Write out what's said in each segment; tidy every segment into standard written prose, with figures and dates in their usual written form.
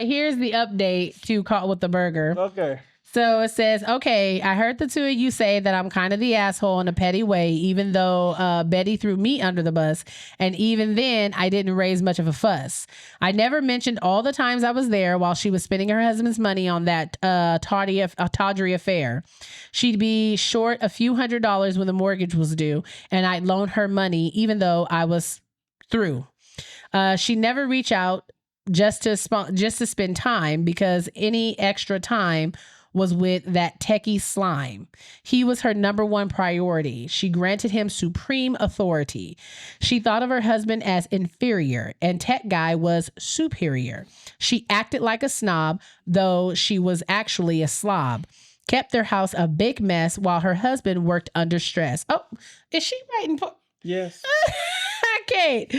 Here's the update to Caught with the Burger. Okay. So it says, okay, I heard the two of you say that I'm kind of the asshole in a petty way, even though Betty threw me under the bus. And even then, I didn't raise much of a fuss. I never mentioned all the times I was there while she was spending her husband's money on that tawdry affair. She'd be short a few $100s when the mortgage was due, and I'd loan her money even though I was through. She never reach out just to spend time, because any extra time was with that techie slime. He was her number one priority. She granted him supreme authority. She thought of her husband as inferior, and Tech Guy was superior. She acted like a snob, though she was actually a slob. Kept their house a big mess while her husband worked under stress. Oh, is she writing? Yes. Kate,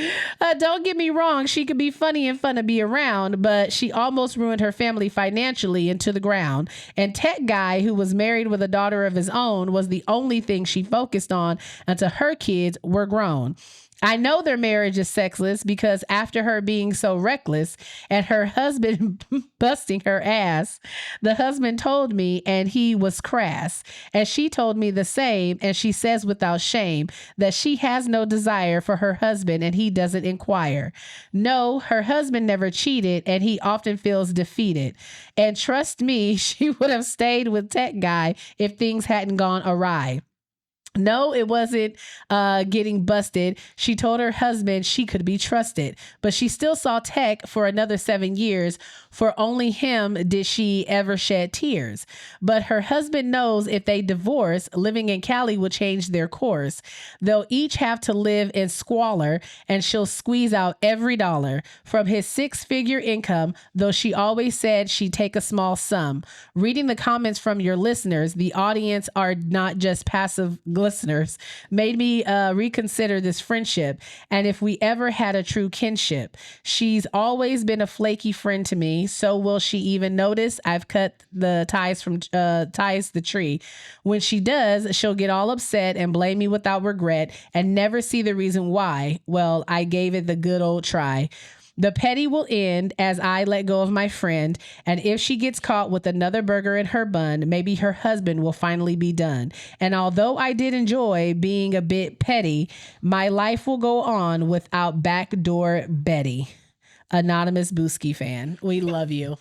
don't get me wrong. She could be funny and fun to be around, but she almost ruined her family financially into the ground. And Tech Guy, who was married with a daughter of his own, was the only thing she focused on until her kids were grown. I know their marriage is sexless because after her being so reckless and her husband busting her ass, the husband told me, and he was crass. And she told me the same, and she says without shame that she has no desire for her husband and he doesn't inquire. No, her husband never cheated and he often feels defeated. And trust me, she would have stayed with Tech Guy if things hadn't gone awry. No, it wasn't getting busted. She told her husband she could be trusted, but she still saw Tech for another 7 years. For only him did she ever shed tears. But her husband knows if they divorce, living in Cali will change their course. They'll each have to live in squalor, and she'll squeeze out every dollar from his 6-figure income, though she always said she'd take a small sum. Reading the comments from your listeners, the audience are not just passive listeners, made me reconsider this friendship and if we ever had a true kinship. She's always been a flaky friend to me, so will she even notice I've cut the ties the tree? When she does, she'll get all upset and blame me without regret and never see the reason why. Well, I gave it the good old try. The petty will end as I let go of my friend, and if she gets caught with another burger in her bun, maybe her husband will finally be done. And although I did enjoy being a bit petty, my life will go on without backdoor Betty. Anonymous Booski fan. We love you.